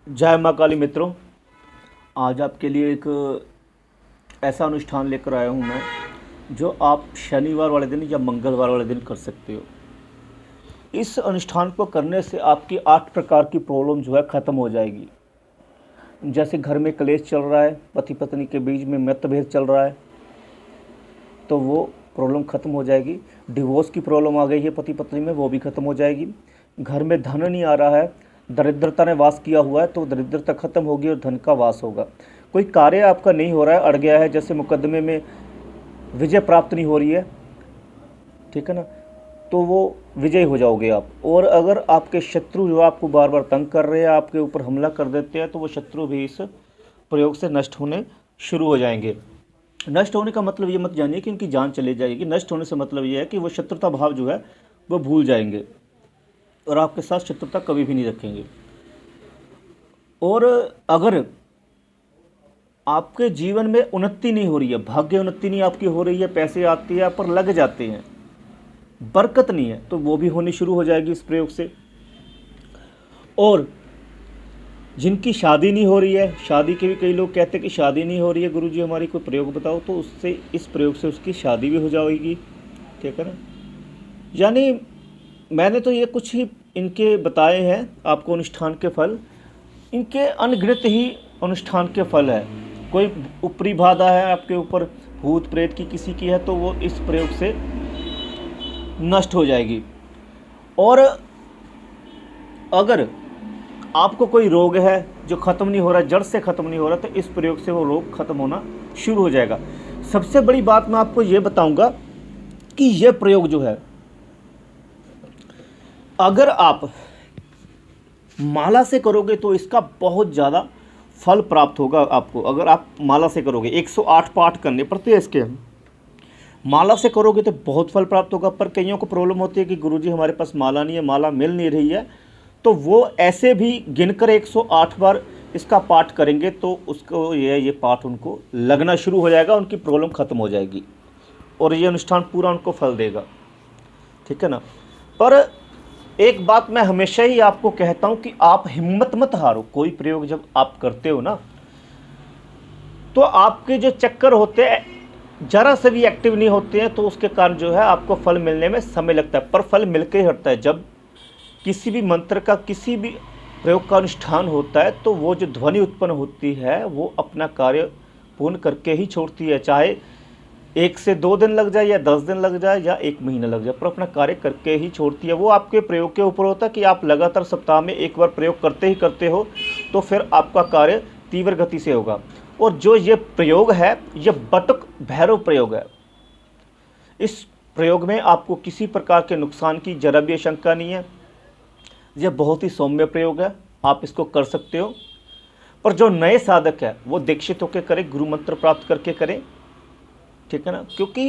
जय माँ काली मित्रों। आज आपके लिए एक ऐसा अनुष्ठान लेकर आया हूँ मैं, जो आप शनिवार वाले दिन या मंगलवार वाले दिन कर सकते हो। इस अनुष्ठान को करने से आपकी 8 प्रकार की प्रॉब्लम जो है ख़त्म हो जाएगी। जैसे घर में क्लेश चल रहा है, पति पत्नी के बीच में मतभेद चल रहा है, तो वो प्रॉब्लम ख़त्म हो जाएगी। डिवोर्स की प्रॉब्लम आ गई है पति पत्नी में, वो भी ख़त्म हो जाएगी। घर में धन नहीं आ रहा है, दरिद्रता ने वास किया हुआ है, तो दरिद्रता खत्म होगी और धन का वास होगा। कोई कार्य आपका नहीं हो रहा है, अड़ गया है, जैसे मुकदमे में विजय प्राप्त नहीं हो रही है, ठीक है ना, तो वो विजयी हो जाओगे आप। और अगर आपके शत्रु जो आपको बार बार तंग कर रहे हैं, आपके ऊपर हमला कर देते हैं, तो वो शत्रु भी इस प्रयोग से नष्ट होने शुरू हो जाएंगे। नष्ट होने का मतलब ये मत जानिए कि उनकी जान चली जाएगी। नष्ट होने से मतलब ये है कि वो शत्रुता भाव जो है वो भूल जाएंगे और आपके साथ शत्रुता कभी भी नहीं रखेंगे। और अगर आपके जीवन में उन्नति नहीं हो रही है, भाग्य उन्नति नहीं आपकी हो रही है, पैसे आते हैं पर लग जाते हैं, बरकत नहीं है, तो वो भी होनी शुरू हो जाएगी इस प्रयोग से। और जिनकी शादी नहीं हो रही है, शादी के भी कई लोग कहते हैं कि शादी नहीं हो रही है गुरुजी हमारी, कोई प्रयोग बताओ, तो उससे इस प्रयोग से उसकी शादी भी हो जाएगी, ठीक है ना। यानी मैंने तो ये कुछ ही इनके बताए हैं आपको अनुष्ठान के फल, इनके अनगिनत ही अनुष्ठान के फल है। कोई ऊपरी बाधा है आपके ऊपर, भूत प्रेत की किसी की है, तो वो इस प्रयोग से नष्ट हो जाएगी। और अगर आपको कोई रोग है जो ख़त्म नहीं हो रहा, जड़ से ख़त्म नहीं हो रहा, तो इस प्रयोग से वो रोग ख़त्म होना शुरू हो जाएगा। सबसे बड़ी बात मैं आपको ये बताऊंगा कि ये प्रयोग जो है, अगर आप माला से करोगे तो इसका बहुत ज़्यादा फल प्राप्त होगा आपको। अगर आप माला से करोगे, 108 पाठ करने पड़ते हैं इसके, माला से करोगे तो बहुत फल प्राप्त होगा। पर कईयों को प्रॉब्लम होती है कि गुरुजी हमारे पास माला नहीं है, माला मिल नहीं रही है, तो वो ऐसे भी गिनकर 108 बार इसका पाठ करेंगे तो उसको ये पाठ उनको लगना शुरू हो जाएगा, उनकी प्रॉब्लम ख़त्म हो जाएगी और ये अनुष्ठान पूरा उनको फल देगा, ठीक है ना। पर एक बात मैं हमेशा ही आपको कहता हूं कि आप हिम्मत मत हारो। कोई प्रयोग जब आप करते हो ना, तो आपके जो चक्कर होते हैं जरा से भी एक्टिव नहीं होते हैं, तो उसके कारण जो है आपको फल मिलने में समय लगता है, पर फल मिलकर ही हटता है। जब किसी भी मंत्र का, किसी भी प्रयोग का अनुष्ठान होता है, तो वो जो ध्वनि उत्पन्न होती है वो अपना कार्य पूर्ण करके ही छोड़ती है। चाहे 1 से 2 दिन लग जाए या 10 दिन लग जाए या 1 महीना लग जाए, पर अपना कार्य करके ही छोड़ती है। वो आपके प्रयोग के ऊपर होता है कि आप लगातार सप्ताह में 1 बार प्रयोग करते ही करते हो, तो फिर आपका कार्य तीव्र गति से होगा। और जो ये प्रयोग है, ये बटुक भैरव प्रयोग है। इस प्रयोग में आपको किसी प्रकार के नुकसान की जरा भी आशंका नहीं है। यह बहुत ही सौम्य प्रयोग है, आप इसको कर सकते हो। पर जो नए साधक है वो दीक्षित होकर करें, गुरु मंत्र प्राप्त करके करें, ठीक है ना। क्योंकि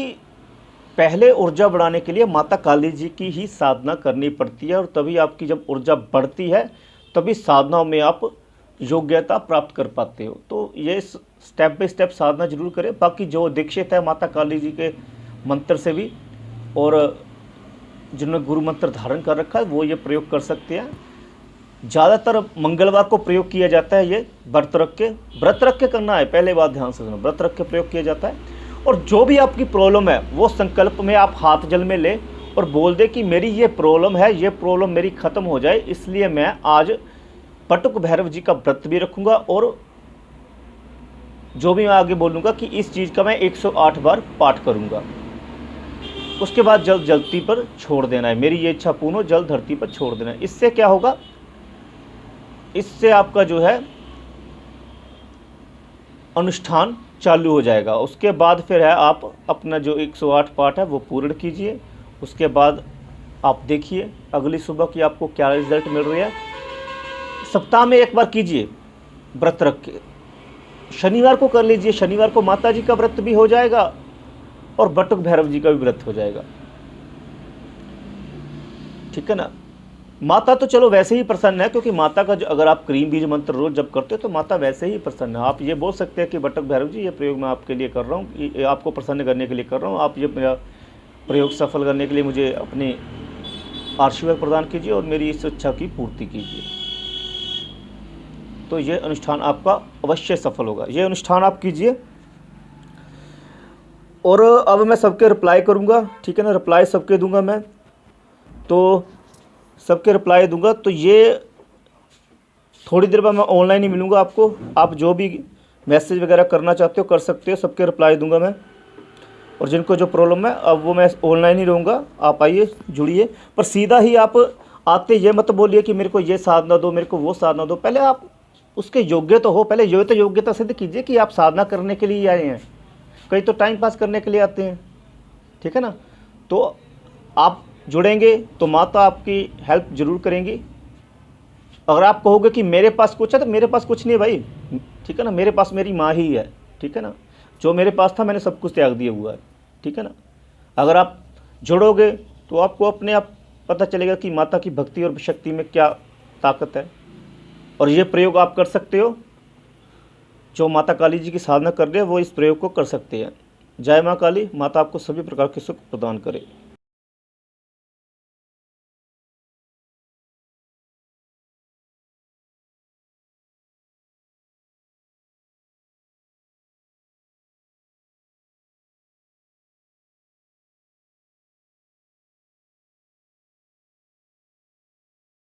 पहले ऊर्जा बढ़ाने के लिए माता काली जी की ही साधना करनी पड़ती है, और तभी आपकी जब ऊर्जा बढ़ती है तभी साधनाओं में आप योग्यता प्राप्त कर पाते हो। तो ये स्टेप बाय स्टेप साधना जरूर करें। बाकी जो दीक्षित है माता काली जी के मंत्र से भी, और जिन्होंने गुरु मंत्र धारण कर रखा है, वो ये प्रयोग कर सकते हैं। ज़्यादातर मंगलवार को प्रयोग किया जाता है, ये व्रत रख के करना है, पहले बात ध्यान से सुनो, व्रत रख के प्रयोग किया जाता है। और जो भी आपकी प्रॉब्लम है वो संकल्प में आप हाथ जल में ले और बोल दे कि मेरी ये प्रॉब्लम है, ये प्रॉब्लम मेरी ख़त्म हो जाए, इसलिए मैं आज बटुक भैरव जी का व्रत भी रखूँगा, और जो भी मैं आगे बोलूँगा कि इस चीज़ का मैं 108 बार पाठ करूँगा। उसके बाद जल धरती पर छोड़ देना है, मेरी ये इच्छा पूर्ण हो, जल धरती पर छोड़ देना है। इससे क्या होगा, इससे आपका जो है अनुष्ठान चालू हो जाएगा। उसके बाद फिर है आप अपना जो 108 पाठ है वो पूर्ण कीजिए। उसके बाद आप देखिए अगली सुबह की आपको क्या रिजल्ट मिल रही है। सप्ताह में 1 बार कीजिए व्रत रख के, शनिवार को कर लीजिए, शनिवार को माता जी का व्रत भी हो जाएगा और बटुक भैरव जी का भी व्रत हो जाएगा, ठीक है ना। माता तो चलो वैसे ही प्रसन्न है, क्योंकि माता का जो, अगर आप क्रीम बीज मंत्र रोज जब करते हो तो माता वैसे ही प्रसन्न है। आप ये बोल सकते हैं कि बटुक भैरव जी ये प्रयोग मैं आपके लिए कर रहा हूँ, ये आपको प्रसन्न करने के लिए कर रहा हूँ, आप ये मेरा प्रयोग सफल करने के लिए मुझे अपने आशीर्वाद प्रदान कीजिए और मेरी इस इच्छा की पूर्ति कीजिए। तो ये अनुष्ठान आपका अवश्य सफल होगा। ये अनुष्ठान आप कीजिए। और अब मैं सबके रिप्लाई करूँगा, ठीक है ना, रिप्लाई सबके दूंगा मैं, तो सबके रिप्लाई दूंगा। तो ये थोड़ी देर बाद मैं ऑनलाइन ही मिलूँगा आपको। आप जो भी मैसेज वगैरह करना चाहते हो कर सकते हो, सबके रिप्लाई दूंगा मैं। और जिनको जो प्रॉब्लम है अब वो मैं ऑनलाइन ही रहूँगा, आप आइए जुड़िए। पर सीधा ही आप आते ये मत बोलिए कि मेरे को ये साधना दो, मेरे को वो साधना दो। पहले आप उसके योग्य तो हो, पहले ये तो योग्यता सिद्ध कीजिए कि आप साधना करने के लिए आए हैं। कई तो टाइम पास करने के लिए आते हैं, ठीक है ना। तो आप जुड़ेंगे तो माता आपकी हेल्प ज़रूर करेंगी। अगर आप कहोगे कि मेरे पास कुछ है, तो मेरे पास कुछ नहीं है भाई, ठीक है ना। मेरे पास मेरी माँ ही है, ठीक है ना। जो मेरे पास था मैंने सब कुछ त्याग दिया हुआ है, ठीक है ना। अगर आप जुड़ोगे तो आपको अपने आप पता चलेगा कि माता की भक्ति और शक्ति में क्या ताकत है। और ये प्रयोग आप कर सकते हो, जो माता काली जी की साधना कर रहे हैं वो इस प्रयोग को कर सकते हैं। जय माँ काली, माता आपको सभी प्रकार के सुख प्रदान करे।